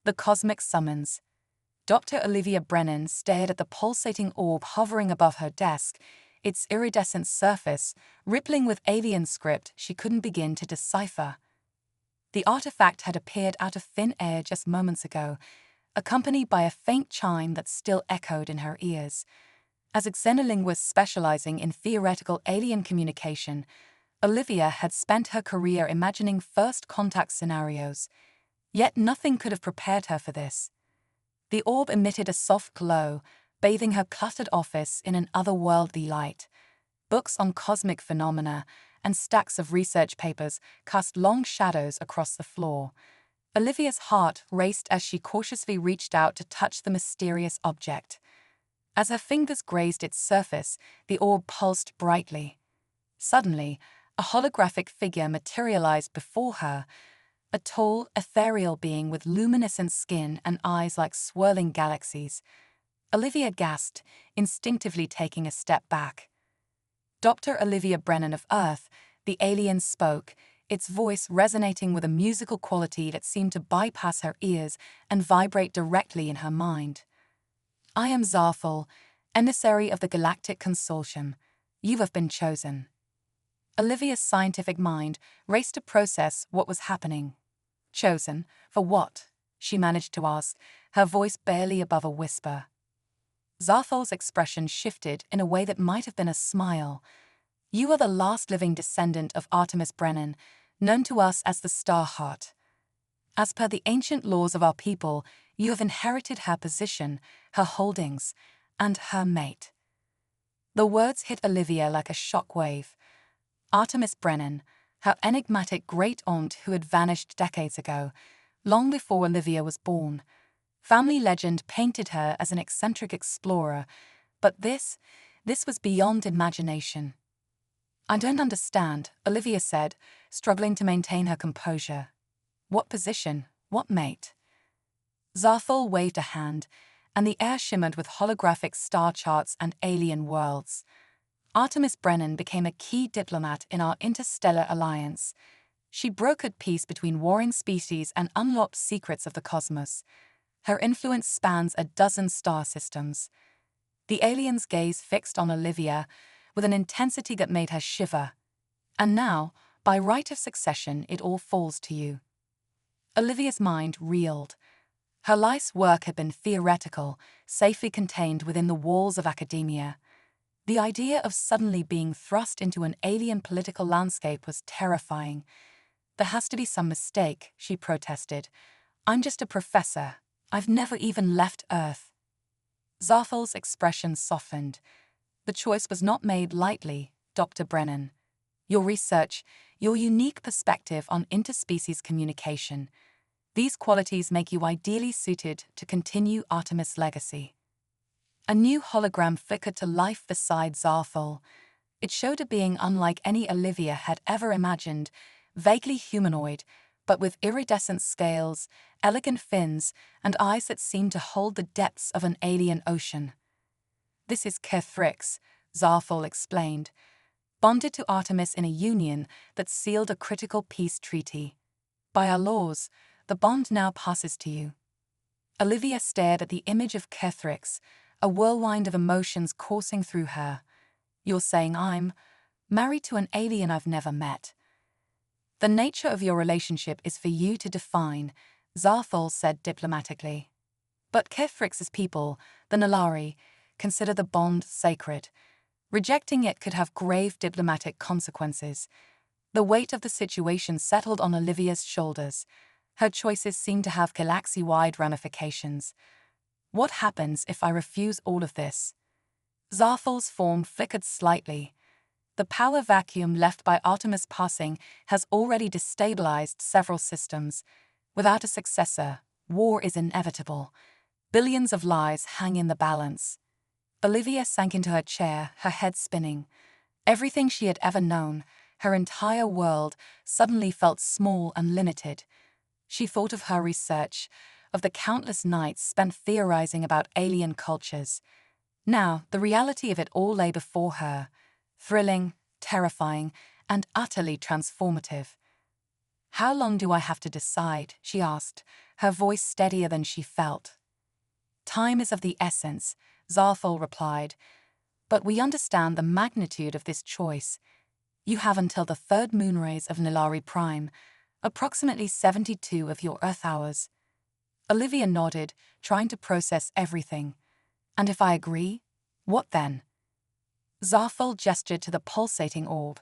The cosmic summons. Dr. Olivia Brennan stared at the pulsating orb hovering above her desk, its iridescent surface rippling with alien script she couldn't begin to decipher. The artifact had appeared out of thin air just moments ago, accompanied by a faint chime that still echoed in her ears. As a xenolinguist specializing in theoretical alien communication, Olivia had spent her career imagining first contact scenarios. Yet nothing could have prepared her for this. The orb emitted a soft glow, bathing her cluttered office in an otherworldly light. Books on cosmic phenomena and stacks of research papers cast long shadows across the floor. Olivia's heart raced as she cautiously reached out to touch the mysterious object. As her fingers grazed its surface, the orb pulsed brightly. Suddenly, a holographic figure materialized before her, a tall, ethereal being with luminescent skin and eyes like swirling galaxies. Olivia gasped, instinctively taking a step back. Dr. Olivia Brennan of Earth, the alien spoke, its voice resonating with a musical quality that seemed to bypass her ears and vibrate directly in her mind. "I am Zarful, emissary of the Galactic Consortium. You have been chosen." Olivia's scientific mind raced to process what was happening. "Chosen? For what?" she managed to ask, her voice barely above a whisper. Zarful's expression shifted in a way that might have been a smile. "You are the last living descendant of Artemis Brennan, known to us as the Starheart. As per the ancient laws of our people, you have inherited her position, her holdings, and her mate." The words hit Olivia like a shockwave. Artemis Brennan, her enigmatic great-aunt who had vanished decades ago, long before Olivia was born. Family legend painted her as an eccentric explorer, but this was beyond imagination. "I don't understand," Olivia said, struggling to maintain her composure. "What position? What mate?" Zarful waved a hand, and the air shimmered with holographic star charts and alien worlds. Artemis Brennan became a key diplomat in our Interstellar alliance. She brokered peace between warring species and unlocked secrets of the cosmos. Her influence spans a dozen star systems. The alien's gaze fixed on Olivia with an intensity that made her shiver. "And now, by right of succession, it all falls to you." Olivia's mind reeled. Her life's work had been theoretical, safely contained within the walls of academia. The idea of suddenly being thrust into an alien political landscape was terrifying. "There has to be some mistake," she protested. "I'm just a professor. I've never even left Earth." Zarful's expression softened. "The choice was not made lightly, Dr. Brennan. Your research, your unique perspective on interspecies communication, these qualities make you ideally suited to continue Artemis' legacy." A new hologram flickered to life beside Zarful. It showed a being unlike any Olivia had ever imagined, vaguely humanoid, but with iridescent scales, elegant fins, and eyes that seemed to hold the depths of an alien ocean. "This is Kethrix," Zarful explained, "bonded to Artemis in a union that sealed a critical peace treaty. By our laws, the bond now passes to you." Olivia stared at the image of Kethrix, a whirlwind of emotions coursing through her. "You're saying I'm married to an alien I've never met?" "The nature of your relationship is for you to define," Zarful said diplomatically. "But Kethrix's people, the Nalari, consider the bond sacred. Rejecting it could have grave diplomatic consequences." The weight of the situation settled on Olivia's shoulders. Her choices seemed to have galaxy-wide ramifications. "What happens if I refuse all of this?" Zarful's form flickered slightly. "The power vacuum left by Artemis' passing has already destabilized several systems. Without a successor, war is inevitable. Billions of lives hang in the balance." Olivia sank into her chair, her head spinning. Everything she had ever known, her entire world, suddenly felt small and limited. She thought of her research, of the countless nights spent theorizing about alien cultures. Now, the reality of it all lay before her, thrilling, terrifying, and utterly transformative. How long do I have to decide? She asked, her voice steadier than she felt. Time is of the essence, Zarthol replied, but we understand the magnitude of this choice. You have until the third moonrays of Nilari Prime, approximately 72 of your Earth hours. Olivia nodded, trying to process everything. And if I agree, what then? Zarthol gestured to the pulsating orb.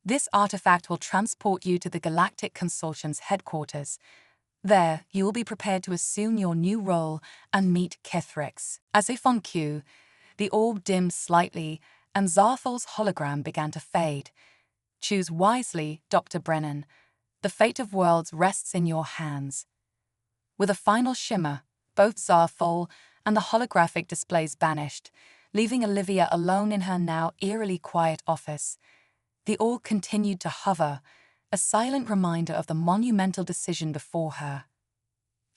This artifact will transport you to the Galactic Consortium's headquarters. There, you will be prepared to assume your new role and meet Kithrix. As if on cue, the orb dimmed slightly, and Zarthol's hologram began to fade. Choose wisely, Dr. Brennan. The fate of worlds rests in your hands. With a final shimmer, both Zarthol and the holographic displays vanished, leaving Olivia alone in her now eerily quiet office. The orb continued to hover, a silent reminder of the monumental decision before her.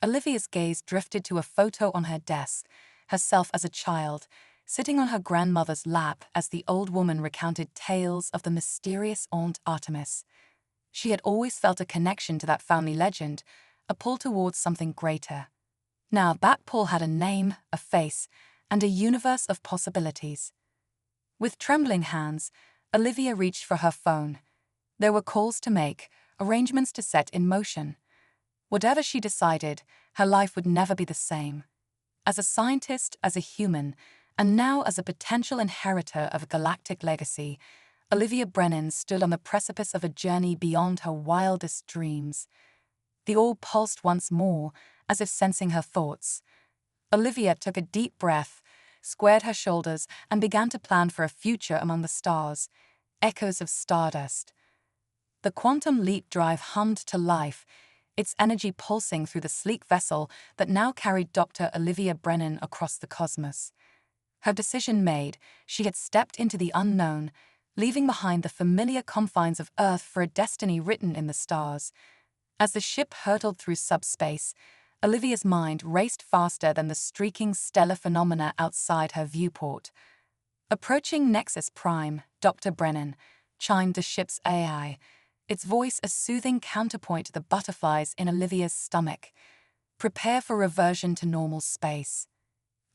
Olivia's gaze drifted to a photo on her desk, herself as a child, sitting on her grandmother's lap as the old woman recounted tales of the mysterious Aunt Artemis. She had always felt a connection to that family legend, a pull towards something greater. Now that pull had a name, a face, and a universe of possibilities. With trembling hands, Olivia reached for her phone. There were calls to make, arrangements to set in motion. Whatever she decided, her life would never be the same. As a scientist, as a human, and now as a potential inheritor of a galactic legacy, Olivia Brennan stood on the precipice of a journey beyond her wildest dreams. The orb pulsed once more, as if sensing her thoughts. Olivia took a deep breath, squared her shoulders, and began to plan for a future among the stars, echoes of stardust. The quantum leap drive hummed to life, its energy pulsing through the sleek vessel that now carried Dr. Olivia Brennan across the cosmos. Her decision made, she had stepped into the unknown, leaving behind the familiar confines of Earth for a destiny written in the stars. As the ship hurtled through subspace, Olivia's mind raced faster than the streaking stellar phenomena outside her viewport. Approaching Nexus Prime, Dr. Brennan chimed the ship's AI, its voice a soothing counterpoint to the butterflies in Olivia's stomach. Prepare for reversion to normal space.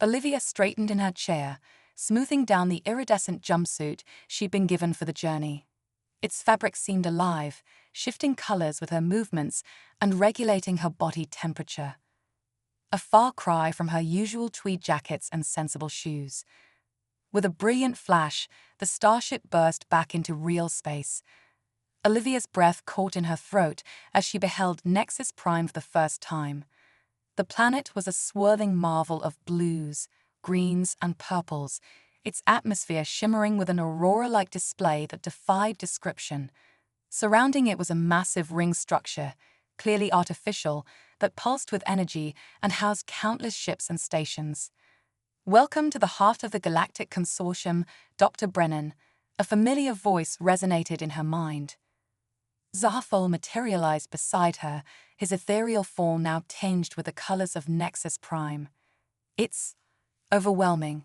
Olivia straightened in her chair, smoothing down the iridescent jumpsuit she'd been given for the journey. Its fabric seemed alive, shifting colors with her movements and regulating her body temperature. A far cry from her usual tweed jackets and sensible shoes. With a brilliant flash, the starship burst back into real space. Olivia's breath caught in her throat as she beheld Nexus Prime for the first time. The planet was a swirling marvel of blues, greens, and purples, its atmosphere shimmering with an aurora-like display that defied description. Surrounding it was a massive ring structure, clearly artificial, that pulsed with energy and housed countless ships and stations. Welcome to the heart of the Galactic Consortium, Dr. Brennan. A familiar voice resonated in her mind. Zarthol materialized beside her, his ethereal form now tinged with the colors of Nexus Prime. It's overwhelming,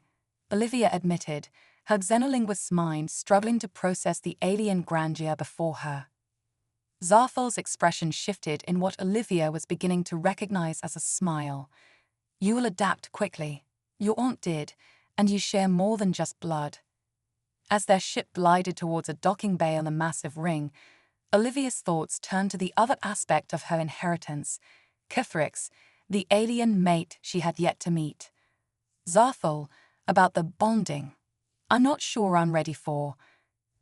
Olivia admitted, her xenolinguist's mind struggling to process the alien grandeur before her. Zarthol's expression shifted in what Olivia was beginning to recognize as a smile. You will adapt quickly. Your aunt did, and you share more than just blood. As their ship glided towards a docking bay on the massive ring, Olivia's thoughts turned to the other aspect of her inheritance, Kithrix, the alien mate she had yet to meet. Zarthol, about the bonding. I'm not sure I'm ready for.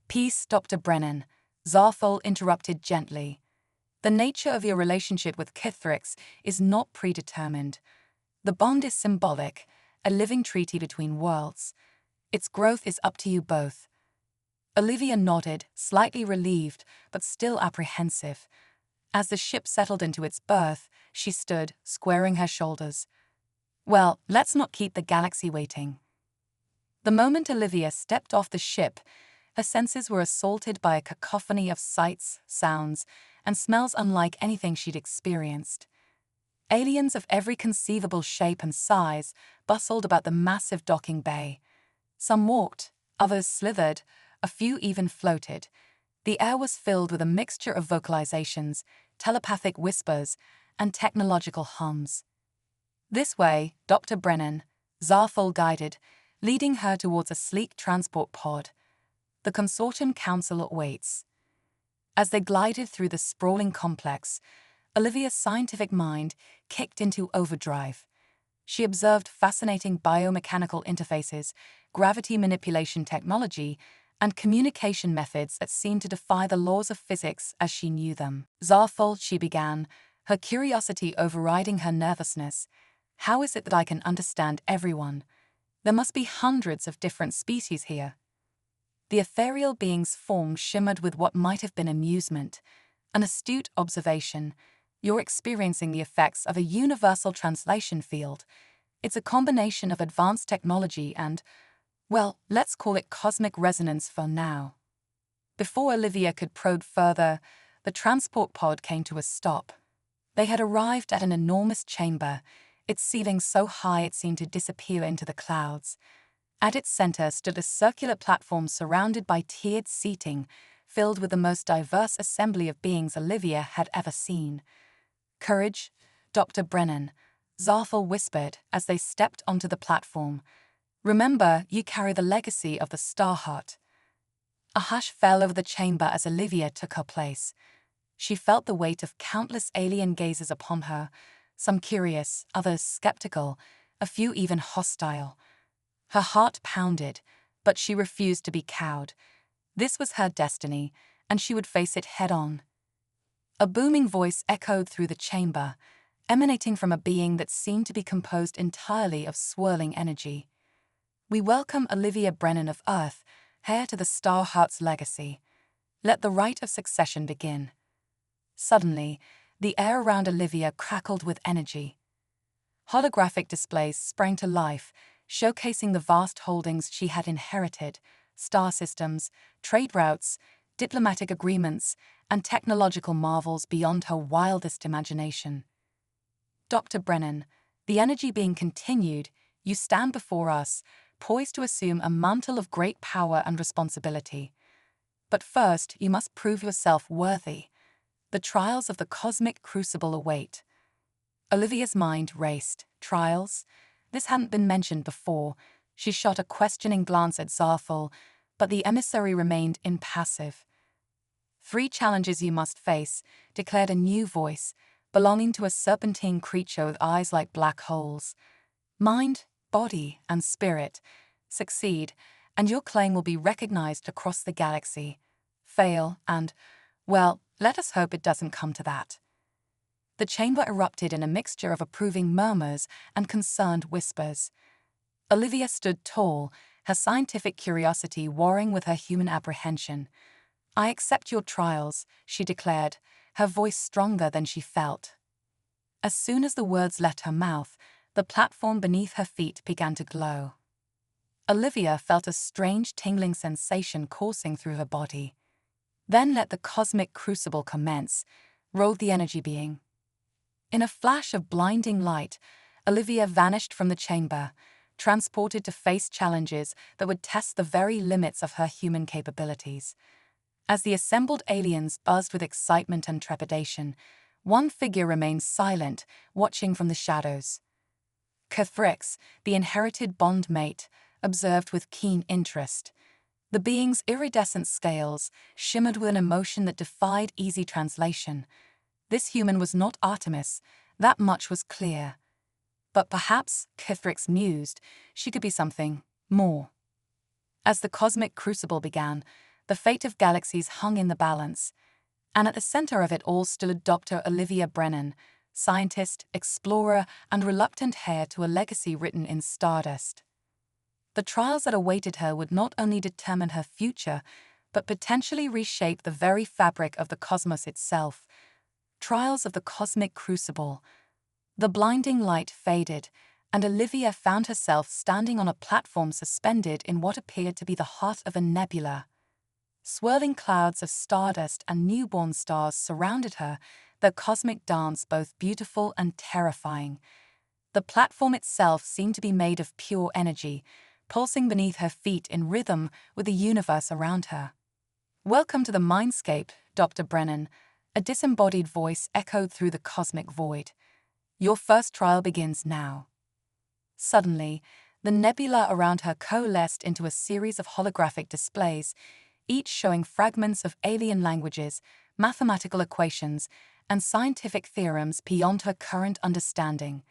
Peace, Dr. Brennan, Zarthol interrupted gently. The nature of your relationship with Kithrix is not predetermined. The bond is symbolic, a living treaty between worlds. Its growth is up to you both. Olivia nodded, slightly relieved, but still apprehensive. As the ship settled into its berth, she stood, squaring her shoulders. Well, let's not keep the galaxy waiting. The moment Olivia stepped off the ship, her senses were assaulted by a cacophony of sights, sounds, and smells unlike anything she'd experienced. Aliens of every conceivable shape and size bustled about the massive docking bay. Some walked, others slithered, a few even floated. The air was filled with a mixture of vocalizations, telepathic whispers, and technological hums. This way, Dr. Brennan, Zarful guided, leading her towards a sleek transport pod. The consortium council awaits. As they glided through the sprawling complex, Olivia's scientific mind kicked into overdrive. She observed fascinating biomechanical interfaces, gravity manipulation technology, and communication methods that seemed to defy the laws of physics as she knew them. Zarful, she began, her curiosity overriding her nervousness. How is it that I can understand everyone? There must be hundreds of different species here. The ethereal being's form shimmered with what might have been amusement. An astute observation. You're experiencing the effects of a universal translation field. It's a combination of advanced technology and, well, let's call it cosmic resonance for now. Before Olivia could probe further, the transport pod came to a stop. They had arrived at an enormous chamber, its ceiling so high it seemed to disappear into the clouds. At its center stood a circular platform surrounded by tiered seating, filled with the most diverse assembly of beings Olivia had ever seen. Courage, Dr. Brennan, Zarful whispered as they stepped onto the platform. Remember, you carry the legacy of the Star Heart. A hush fell over the chamber as Olivia took her place. She felt the weight of countless alien gazes upon her, some curious, others skeptical, a few even hostile. Her heart pounded, but she refused to be cowed. This was her destiny, and she would face it head-on. A booming voice echoed through the chamber, emanating from a being that seemed to be composed entirely of swirling energy. We welcome Olivia Brennan of Earth, heir to the Star Heart's legacy. Let the rite of succession begin. Suddenly, the air around Olivia crackled with energy. Holographic displays sprang to life, showcasing the vast holdings she had inherited, star systems, trade routes, diplomatic agreements, and technological marvels beyond her wildest imagination. Dr. Brennan, the energy being continued, you stand before us, poised to assume a mantle of great power and responsibility. But first, you must prove yourself worthy. The trials of the cosmic crucible await. Olivia's mind raced. Trials? This hadn't been mentioned before. She shot a questioning glance at Zarful, but the emissary remained impassive. 3 challenges you must face, declared a new voice, belonging to a serpentine creature with eyes like black holes. Mind, body, and spirit. Succeed, and your claim will be recognized across the galaxy. Fail, and, well, let us hope it doesn't come to that. The chamber erupted in a mixture of approving murmurs and concerned whispers. Olivia stood tall, her scientific curiosity warring with her human apprehension. I accept your trials, she declared, her voice stronger than she felt. As soon as the words left her mouth, the platform beneath her feet began to glow. Olivia felt a strange tingling sensation coursing through her body. Then let the cosmic crucible commence, roared the energy being. In a flash of blinding light, Olivia vanished from the chamber, transported to face challenges that would test the very limits of her human capabilities. As the assembled aliens buzzed with excitement and trepidation, one figure remained silent, watching from the shadows. Cathrix, the inherited bond mate, observed with keen interest. The being's iridescent scales shimmered with an emotion that defied easy translation. This human was not Artemis, that much was clear. But perhaps, Cathrix mused, she could be something more. As the cosmic crucible began, the fate of galaxies hung in the balance, and at the center of it all stood Dr. Olivia Brennan, scientist, explorer, and reluctant heir to a legacy written in stardust. The trials that awaited her would not only determine her future, but potentially reshape the very fabric of the cosmos itself. Trials of the cosmic crucible. The blinding light faded, and Olivia found herself standing on a platform suspended in what appeared to be the heart of a nebula. Swirling clouds of stardust and newborn stars surrounded her, their cosmic dance both beautiful and terrifying. The platform itself seemed to be made of pure energy, pulsing beneath her feet in rhythm with the universe around her. Welcome to the mindscape, Dr. Brennan, A disembodied voice echoed through the cosmic void. "Your first trial begins now." Suddenly, the nebula around her coalesced into a series of holographic displays, each showing fragments of alien languages, mathematical equations, and scientific theorems beyond her current understanding.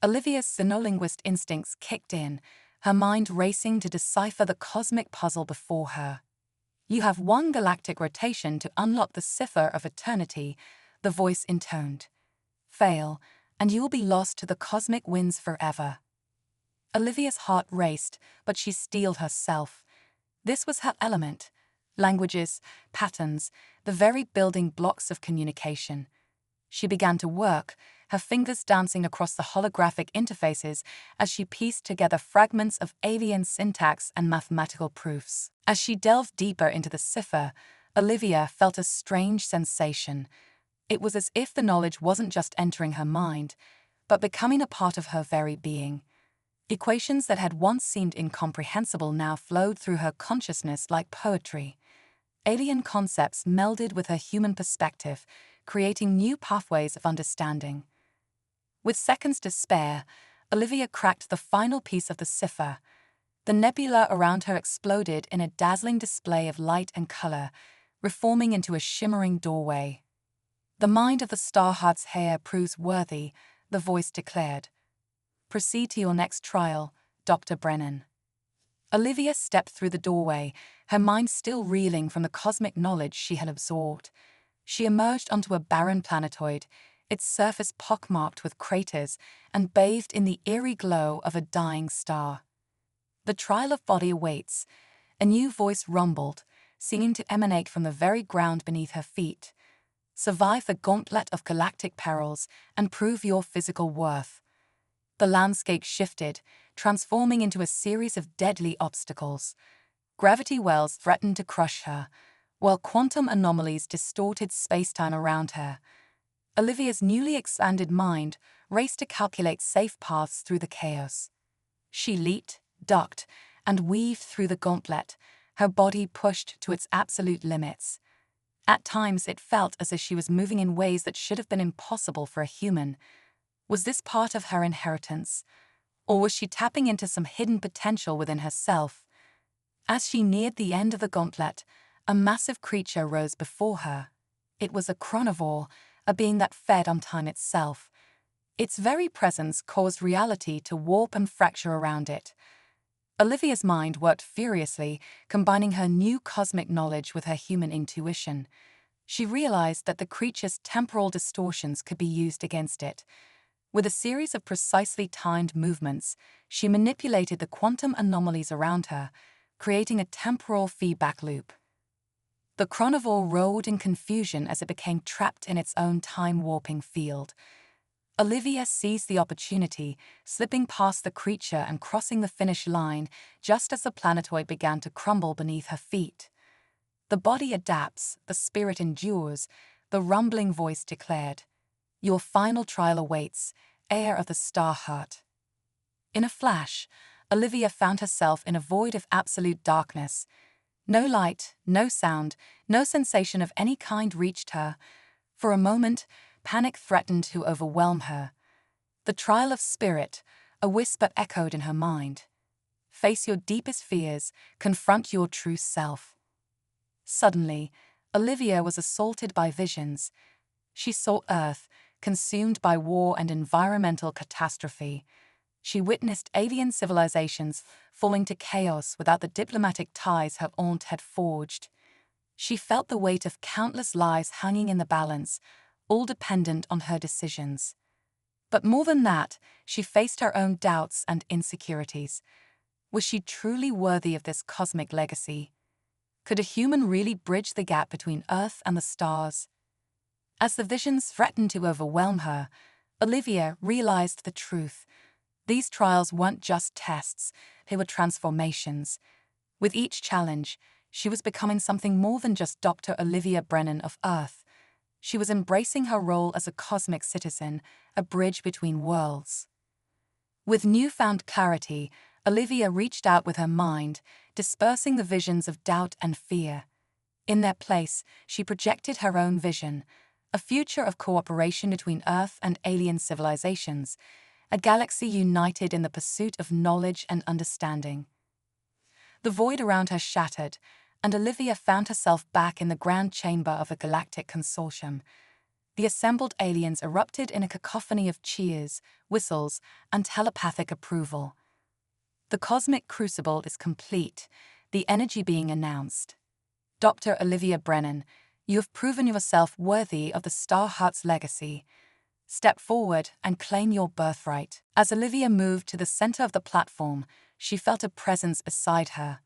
Olivia's xenolinguist instincts kicked in, her mind racing to decipher the cosmic puzzle before her. "You have one galactic rotation to unlock the cipher of eternity," the voice intoned. "Fail, and you will be lost to the cosmic winds forever." Olivia's heart raced, but she steeled herself. This was her element. Languages, patterns, the very building blocks of communication. She began to work, her fingers dancing across the holographic interfaces as she pieced together fragments of alien syntax and mathematical proofs. As she delved deeper into the cipher, Olivia felt a strange sensation. It was as if the knowledge wasn't just entering her mind, but becoming a part of her very being. Equations that had once seemed incomprehensible now flowed through her consciousness like poetry. Alien concepts melded with her human perspective, creating new pathways of understanding. With seconds to spare, Olivia cracked the final piece of the cipher. The nebula around her exploded in a dazzling display of light and color, reforming into a shimmering doorway. "The mind of the Starheart's heir proves worthy," the voice declared. "Proceed to your next trial, Dr. Brennan." Olivia stepped through the doorway, her mind still reeling from the cosmic knowledge she had absorbed. She emerged onto a barren planetoid, its surface pockmarked with craters and bathed in the eerie glow of a dying star. "The trial of body awaits," a new voice rumbled, seeming to emanate from the very ground beneath her feet. "Survive the gauntlet of galactic perils and prove your physical worth." The landscape shifted, transforming into a series of deadly obstacles. Gravity wells threatened to crush her, while quantum anomalies distorted space-time around her. Olivia's newly expanded mind raced to calculate safe paths through the chaos. She leaped, ducked, and weaved through the gauntlet, her body pushed to its absolute limits. At times it felt as if she was moving in ways that should have been impossible for a human. Was this part of her inheritance? Or was she tapping into some hidden potential within herself? As she neared the end of the gauntlet, a massive creature rose before her. It was a chronivore, a being that fed on time itself. Its very presence caused reality to warp and fracture around it. Olivia's mind worked furiously, combining her new cosmic knowledge with her human intuition. She realized that the creature's temporal distortions could be used against it. With a series of precisely timed movements, she manipulated the quantum anomalies around her, creating a temporal feedback loop. The chronivore rolled in confusion as it became trapped in its own time-warping field. Olivia seized the opportunity, slipping past the creature and crossing the finish line just as the planetoid began to crumble beneath her feet. "The body adapts, the spirit endures," the rumbling voice declared. "Your final trial awaits, heir of the Starheart." In a flash, Olivia found herself in a void of absolute darkness. No light, no sound, no sensation of any kind reached her. For a moment, panic threatened to overwhelm her. "The trial of spirit," a whisper echoed in her mind. "Face your deepest fears, confront your true self." Suddenly, Olivia was assaulted by visions. She saw Earth, consumed by war and environmental catastrophe. She witnessed alien civilizations falling to chaos without the diplomatic ties her aunt had forged. She felt the weight of countless lives hanging in the balance, all dependent on her decisions. But more than that, she faced her own doubts and insecurities. Was she truly worthy of this cosmic legacy? Could a human really bridge the gap between Earth and the stars? As the visions threatened to overwhelm her, Olivia realized the truth. These trials weren't just tests, they were transformations. With each challenge, she was becoming something more than just Dr. Olivia Brennan of Earth. She was embracing her role as a cosmic citizen, a bridge between worlds. With newfound clarity, Olivia reached out with her mind, dispersing the visions of doubt and fear. In their place, she projected her own vision, a future of cooperation between Earth and alien civilizations, a galaxy united in the pursuit of knowledge and understanding. The void around her shattered, and Olivia found herself back in the grand chamber of the Galactic Consortium. The assembled aliens erupted in a cacophony of cheers, whistles, and telepathic approval. The cosmic crucible is complete, the energy being announced. Dr. Olivia Brennan, you have proven yourself worthy of the Star Heart's legacy. Step forward and claim your birthright. As Olivia moved to the center of the platform, she felt a presence beside her.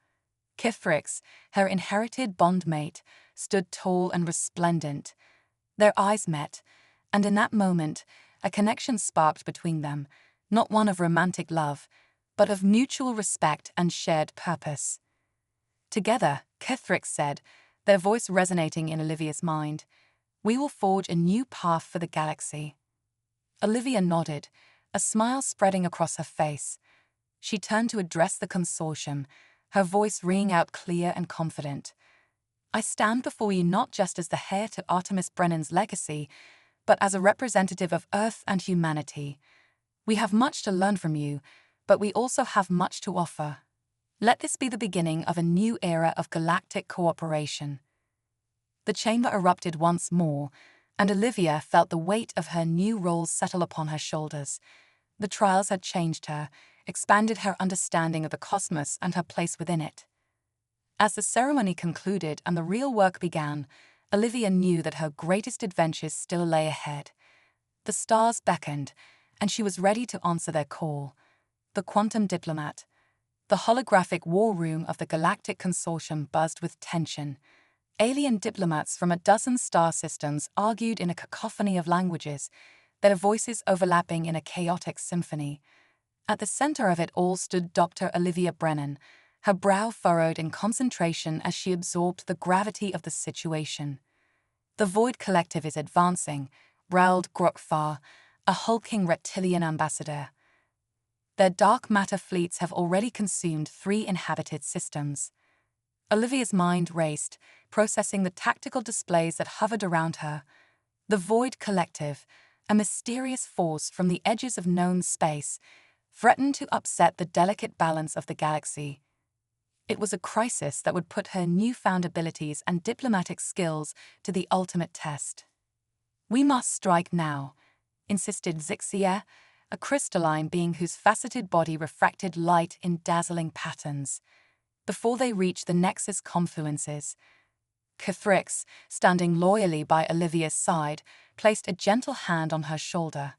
Kithrix, her inherited bondmate, stood tall and resplendent. Their eyes met, and in that moment, a connection sparked between them, not one of romantic love, but of mutual respect and shared purpose. Together, Kithrix said, their voice resonating in Olivia's mind, "We will forge a new path for the galaxy." Olivia nodded, a smile spreading across her face. She turned to address the consortium, her voice ringing out clear and confident. "I stand before you not just as the heir to Artemis Brennan's legacy, but as a representative of Earth and humanity. We have much to learn from you, but we also have much to offer. Let this be the beginning of a new era of galactic cooperation." The chamber erupted once more, and Olivia felt the weight of her new role settle upon her shoulders. The trials had changed her, expanded her understanding of the cosmos and her place within it. As the ceremony concluded and the real work began, Olivia knew that her greatest adventures still lay ahead. The stars beckoned, and she was ready to answer their call. The quantum diplomat. The holographic war room of the Galactic Consortium buzzed with tension. Alien diplomats from a dozen star systems argued in a cacophony of languages, their voices overlapping in a chaotic symphony. At the center of it all stood Dr. Olivia Brennan, her brow furrowed in concentration as she absorbed the gravity of the situation. "The Void Collective is advancing," growled Grokfar, a hulking reptilian ambassador. "Their dark matter fleets have already consumed 3 inhabited systems." Olivia's mind raced, processing the tactical displays that hovered around her. The Void Collective, a mysterious force from the edges of known space, threatened to upset the delicate balance of the galaxy. It was a crisis that would put her newfound abilities and diplomatic skills to the ultimate test. "We must strike now," insisted Zixia, a crystalline being whose faceted body refracted light in dazzling patterns. Before they reached the Nexus confluences, Kithrix, standing loyally by Olivia's side, placed a gentle hand on her shoulder.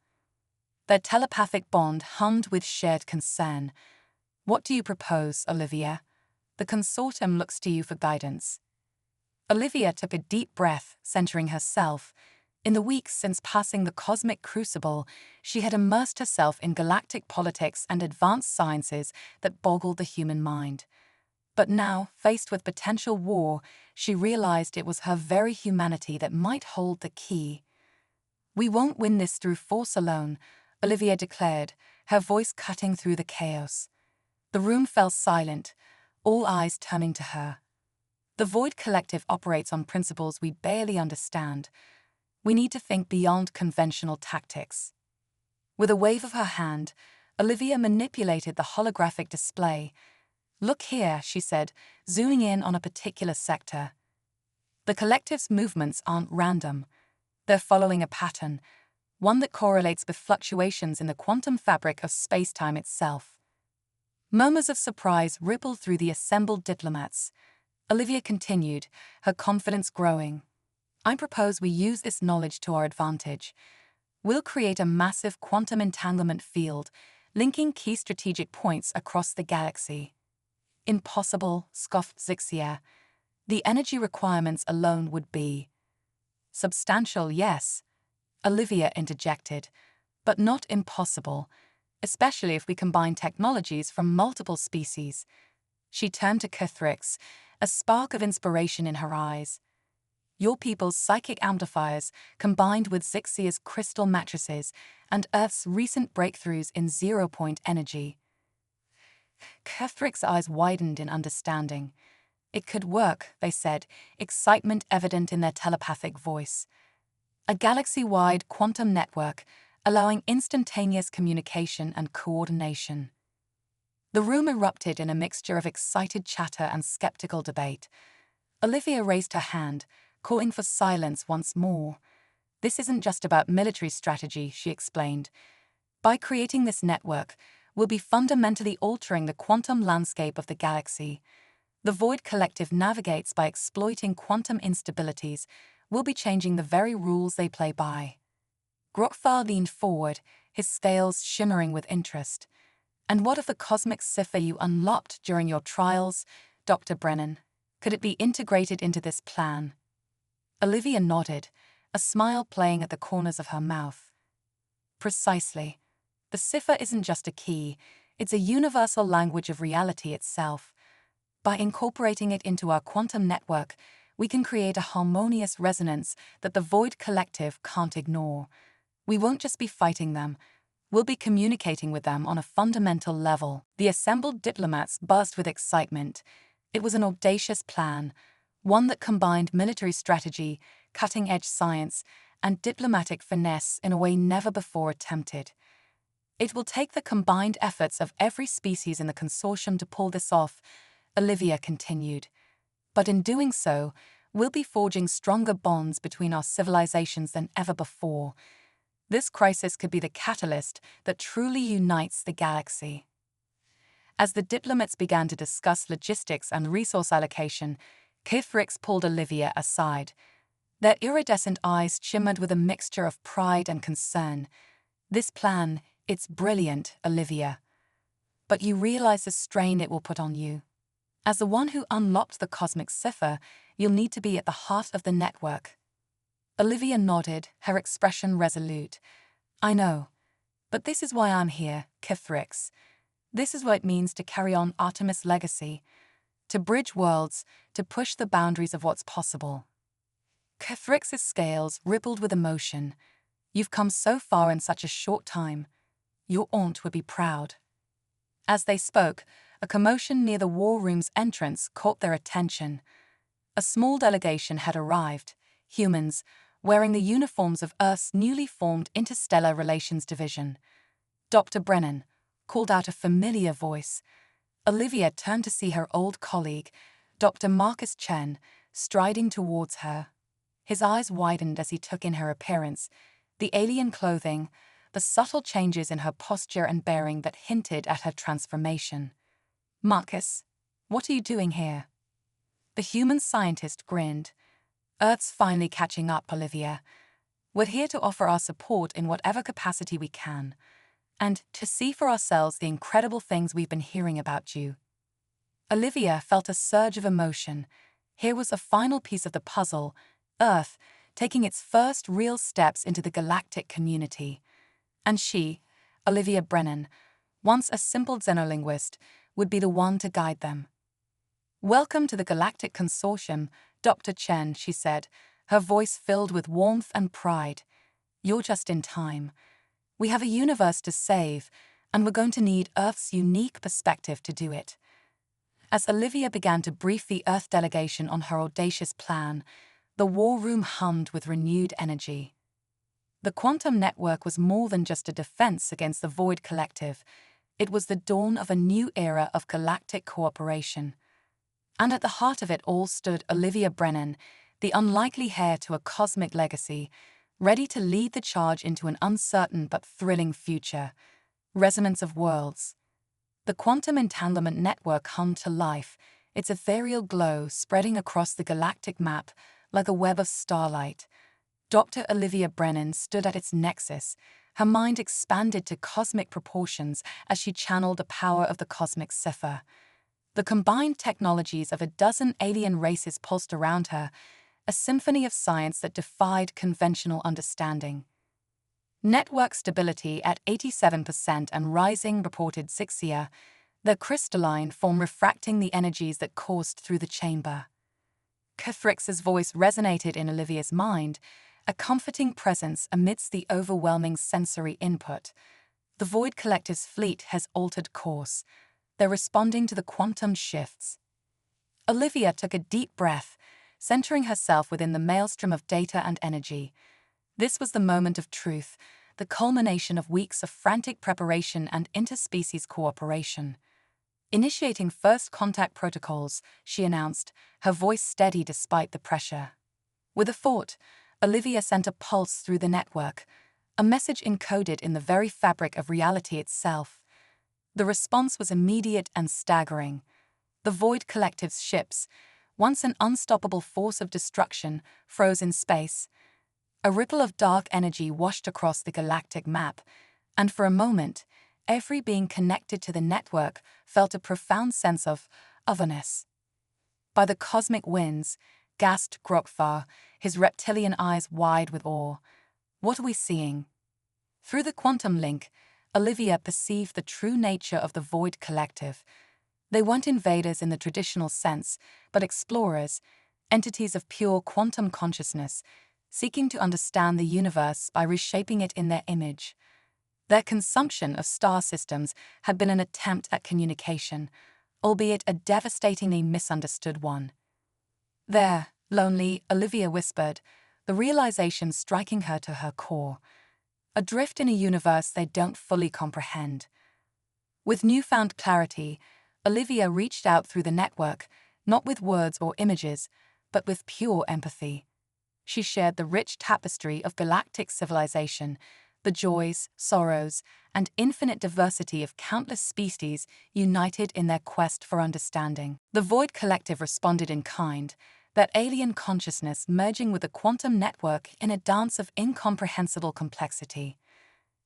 Their telepathic bond hummed with shared concern. "What do you propose, Olivia? The consortium looks to you for guidance." Olivia took a deep breath, centering herself. In the weeks since passing the cosmic crucible, she had immersed herself in galactic politics and advanced sciences that boggled the human mind. But now, faced with potential war, she realized it was her very humanity that might hold the key. "We won't win this through force alone," Olivia declared, her voice cutting through the chaos. The room fell silent, all eyes turning to her. "The Void Collective operates on principles we barely understand. We need to think beyond conventional tactics." With a wave of her hand, Olivia manipulated the holographic display. "Look here," she said, zooming in on a particular sector. "The collective's movements aren't random. They're following a pattern, one that correlates with fluctuations in the quantum fabric of space-time itself." Murmurs of surprise rippled through the assembled diplomats. Olivia continued, her confidence growing. "I propose we use this knowledge to our advantage. We'll create a massive quantum entanglement field, linking key strategic points across the galaxy." "Impossible," scoffed Zixia. "The energy requirements alone would be—" "Substantial, yes," Olivia interjected, "but not impossible, especially if we combine technologies from multiple species." She turned to Kithrix, a spark of inspiration in her eyes. "Your people's psychic amplifiers, combined with Zixia's crystal matrices and Earth's recent breakthroughs in zero-point energy." Kithrix's eyes widened in understanding. "It could work," they said, excitement evident in their telepathic voice. a galaxy-wide quantum network allowing instantaneous communication and coordination. The room erupted in a mixture of excited chatter and skeptical debate. Olivia raised her hand, calling for silence once more. "This isn't just about military strategy," she explained. "By creating this network, we'll be fundamentally altering the quantum landscape of the galaxy. The Void Collective navigates by exploiting quantum instabilities. We'll be changing the very rules they play by." Grotfar leaned forward, his scales shimmering with interest. "And what of the cosmic cipher you unlocked during your trials, Dr. Brennan? Could it be integrated into this plan?" Olivia nodded, a smile playing at the corners of her mouth. "Precisely. The cipher isn't just a key, it's a universal language of reality itself. By incorporating it into our quantum network, we can create a harmonious resonance that the Void Collective can't ignore. We won't just be fighting them, we'll be communicating with them on a fundamental level." The assembled diplomats buzzed with excitement. It was an audacious plan, one that combined military strategy, cutting-edge science, and diplomatic finesse in a way never before attempted. "It will take the combined efforts of every species in the consortium to pull this off," Olivia continued. "But in doing so, we'll be forging stronger bonds between our civilizations than ever before. This crisis could be the catalyst that truly unites the galaxy." As the diplomats began to discuss logistics and resource allocation, Kithrix pulled Olivia aside. Their iridescent eyes shimmered with a mixture of pride and concern. "This plan, it's brilliant, Olivia. But you realize the strain it will put on you. As the one who unlocked the cosmic cipher, you'll need to be at the heart of the network." Olivia nodded, her expression resolute. "I know. But this is why I'm here, Kithrix. This is what it means to carry on Artemis' legacy. To bridge worlds, to push the boundaries of what's possible." Kithrix's scales rippled with emotion. "You've come so far in such a short time. Your aunt would be proud." As they spoke, a commotion near the war room's entrance caught their attention. A small delegation had arrived, humans, wearing the uniforms of Earth's newly formed Interstellar Relations Division. "Dr. Brennan," called out a familiar voice. Olivia turned to see her old colleague, Dr. Marcus Chen, striding towards her. His eyes widened as he took in her appearance, the alien clothing, the subtle changes in her posture and bearing that hinted at her transformation. "Marcus, what are you doing here?" The human scientist grinned. "Earth's finally catching up, Olivia. We're here to offer our support in whatever capacity we can, and to see for ourselves the incredible things we've been hearing about you." Olivia felt a surge of emotion. Here was the final piece of the puzzle, Earth, taking its first real steps into the galactic community. And she, Olivia Brennan, once a simple xenolinguist, would be the one to guide them. "Welcome to the Galactic Consortium, Dr. Chen," she said, her voice filled with warmth and pride. "You're just in time. We have a universe to save, and we're going to need Earth's unique perspective to do it." As Olivia began to brief the Earth delegation on her audacious plan, the war room hummed with renewed energy. The quantum network was more than just a defense against the Void Collective. It was the dawn of a new era of galactic cooperation. And at the heart of it all stood Olivia Brennan, the unlikely heir to a cosmic legacy, ready to lead the charge into an uncertain but thrilling future. Resonance of worlds. The quantum entanglement network hummed to life, its ethereal glow spreading across the galactic map like a web of starlight. Dr. Olivia Brennan stood at its nexus, her mind expanded to cosmic proportions as she channeled the power of the cosmic cipher. The combined technologies of a dozen alien races pulsed around her, a symphony of science that defied conventional understanding. Network stability at 87% and rising, reported Zixia, the crystalline form refracting the energies that coursed through the chamber. Kithrix's voice resonated in Olivia's mind, a comforting presence amidst the overwhelming sensory input. The Void Collective's fleet has altered course. They're responding to the quantum shifts. Olivia took a deep breath, centering herself within the maelstrom of data and energy. This was the moment of truth, the culmination of weeks of frantic preparation and interspecies cooperation. Initiating first contact protocols, she announced, her voice steady despite the pressure. With a thought, Olivia sent a pulse through the network, a message encoded in the very fabric of reality itself. The response was immediate and staggering. The Void Collective's ships, once an unstoppable force of destruction, froze in space. A ripple of dark energy washed across the galactic map, and for a moment, every being connected to the network felt a profound sense of otherness. "By the cosmic winds," gasped Grokthar, his reptilian eyes wide with awe. "What are we seeing?" Through the quantum link, Olivia perceived the true nature of the Void Collective. They weren't invaders in the traditional sense, but explorers, entities of pure quantum consciousness, seeking to understand the universe by reshaping it in their image. Their consumption of star systems had been an attempt at communication, albeit a devastatingly misunderstood one. "There, lonely," Olivia whispered, the realization striking her to her core. Adrift in a universe they don't fully comprehend. With newfound clarity, Olivia reached out through the network, not with words or images, but with pure empathy. She shared the rich tapestry of galactic civilization, the joys, sorrows, and infinite diversity of countless species united in their quest for understanding. The Void Collective responded in kind, that alien consciousness merging with the quantum network in a dance of incomprehensible complexity.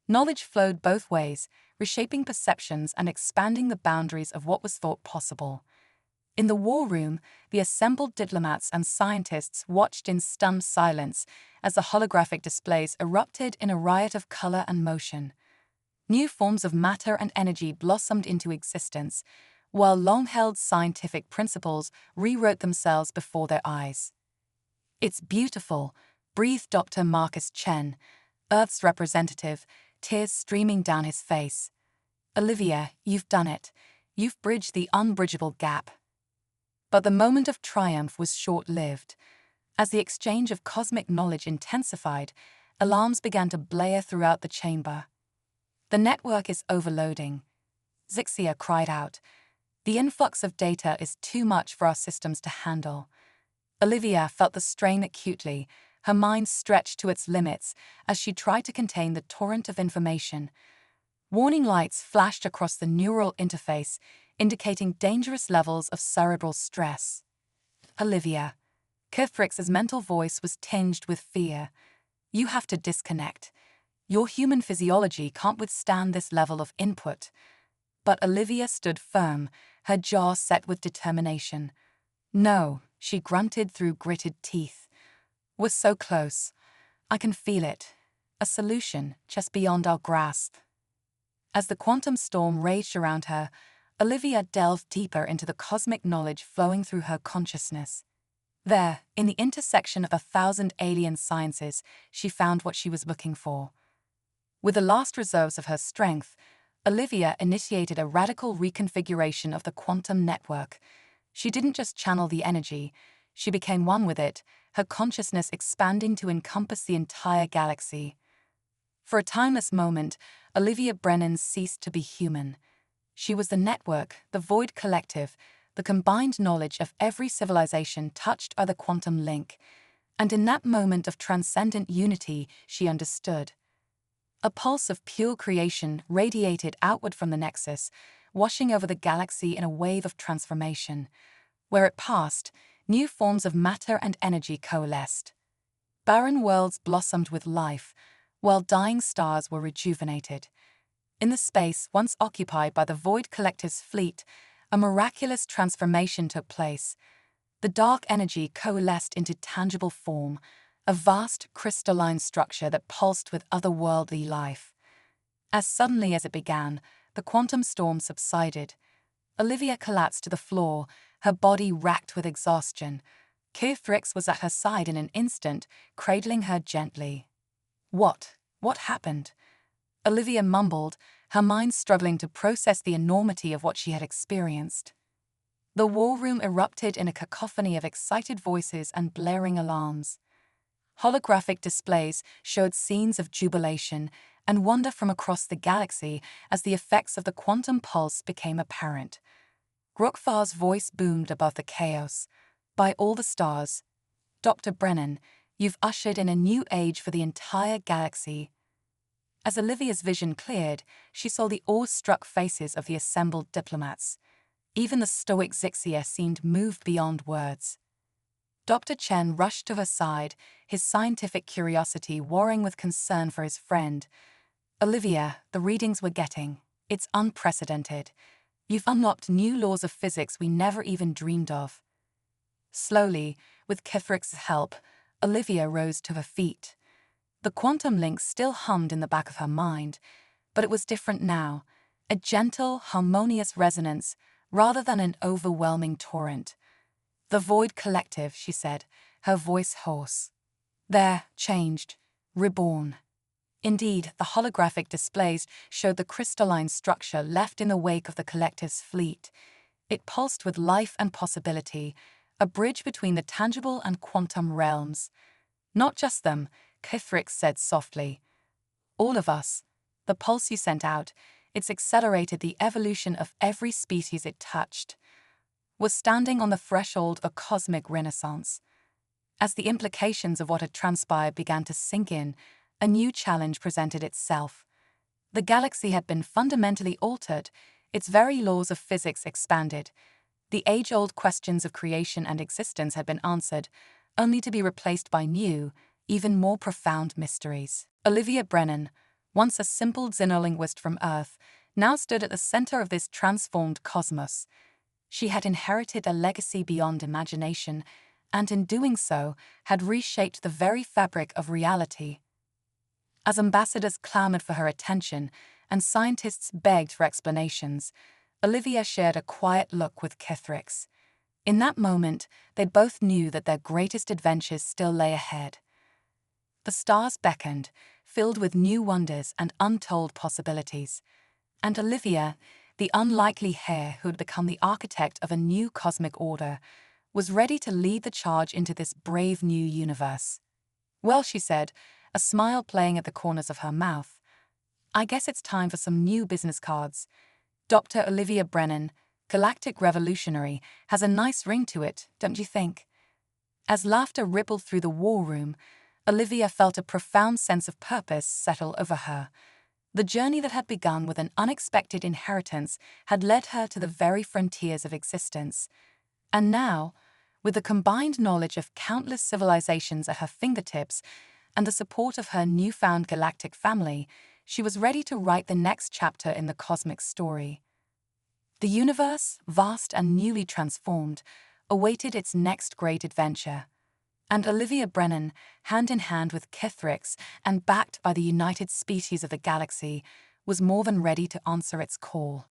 Knowledge flowed both ways, reshaping perceptions and expanding the boundaries of what was thought possible. In the war room, the assembled diplomats and scientists watched in stunned silence as the holographic displays erupted in a riot of color and motion. New forms of matter and energy blossomed into existence, while long-held scientific principles rewrote themselves before their eyes. "It's beautiful," breathed Dr. Marcus Chen, Earth's representative, tears streaming down his face. "Olivia, you've done it. You've bridged the unbridgeable gap." But the moment of triumph was short-lived. As the exchange of cosmic knowledge intensified, alarms began to blare throughout the chamber. "The network is overloading," Zixia cried out. "The influx of data is too much for our systems to handle." Olivia felt the strain acutely, her mind stretched to its limits as she tried to contain the torrent of information. Warning lights flashed across the neural interface, indicating dangerous levels of cerebral stress. "Olivia," Kithrick's mental voice was tinged with fear. "You have to disconnect. Your human physiology can't withstand this level of input." But Olivia stood firm, her jaw set with determination. "No," she grunted through gritted teeth. "We're so close. I can feel it. A solution just beyond our grasp." As the quantum storm raged around her, Olivia delved deeper into the cosmic knowledge flowing through her consciousness. There, in the intersection of 1,000 alien sciences, she found what she was looking for. With the last reserves of her strength, Olivia initiated a radical reconfiguration of the quantum network. She didn't just channel the energy, she became one with it, her consciousness expanding to encompass the entire galaxy. For a timeless moment, Olivia Brennan ceased to be human. She was the network, the Void Collective, the combined knowledge of every civilization touched by the quantum link. And in that moment of transcendent unity, she understood. A pulse of pure creation radiated outward from the nexus, washing over the galaxy in a wave of transformation. Where it passed, new forms of matter and energy coalesced. Barren worlds blossomed with life, while dying stars were rejuvenated. In the space once occupied by the Void Collective's fleet, a miraculous transformation took place. The dark energy coalesced into tangible form, a vast crystalline structure that pulsed with otherworldly life. As suddenly as it began, the quantum storm subsided. Olivia collapsed to the floor, her body racked with exhaustion. Kithrick was at her side in an instant, cradling her gently. What happened?" Olivia mumbled, her mind struggling to process the enormity of what she had experienced. The war room erupted in a cacophony of excited voices and blaring alarms. Holographic displays showed scenes of jubilation and wonder from across the galaxy as the effects of the quantum pulse became apparent. Grokfar's voice boomed above the chaos. "By all the stars, Dr. Brennan, you've ushered in a new age for the entire galaxy." As Olivia's vision cleared, she saw the awe-struck faces of the assembled diplomats. Even the stoic Zixia seemed moved beyond words. Dr. Chen rushed to her side, his scientific curiosity warring with concern for his friend. "Olivia, the readings we're getting, it's unprecedented. You've unlocked new laws of physics we never even dreamed of." Slowly, with Kithrick's help, Olivia rose to her feet. The quantum link still hummed in the back of her mind, but it was different now, a gentle, harmonious resonance rather than an overwhelming torrent. "The Void Collective," she said, her voice hoarse. "They're changed, reborn." Indeed, the holographic displays showed the crystalline structure left in the wake of the Collective's fleet. It pulsed with life and possibility, a bridge between the tangible and quantum realms. "Not just them," Kithrick said softly. "All of us. The pulse you sent out, it's accelerated the evolution of every species it touched. Was standing on the threshold of a cosmic renaissance." As the implications of what had transpired began to sink in, a new challenge presented itself. The galaxy had been fundamentally altered, its very laws of physics expanded. The age-old questions of creation and existence had been answered, only to be replaced by new, even more profound mysteries. Olivia Brennan, once a simple xenolinguist from Earth, now stood at the center of this transformed cosmos. She had inherited a legacy beyond imagination, and in doing so, had reshaped the very fabric of reality. As ambassadors clamored for her attention and scientists begged for explanations, Olivia shared a quiet look with Kithrick's. In that moment, they both knew that their greatest adventures still lay ahead. The stars beckoned, filled with new wonders and untold possibilities. And Olivia, the unlikely heir who had become the architect of a new cosmic order, was ready to lead the charge into this brave new universe. "Well," she said, a smile playing at the corners of her mouth, "I guess it's time for some new business cards. Dr. Olivia Brennan, Galactic Revolutionary, has a nice ring to it, don't you think?" As laughter rippled through the war room, Olivia felt a profound sense of purpose settle over her. The journey that had begun with an unexpected inheritance had led her to the very frontiers of existence. And now, with the combined knowledge of countless civilizations at her fingertips and the support of her newfound galactic family, she was ready to write the next chapter in the cosmic story. The universe, vast and newly transformed, awaited its next great adventure. And Olivia Brennan, hand in hand with Kithrick's and backed by the united species of the galaxy, was more than ready to answer its call.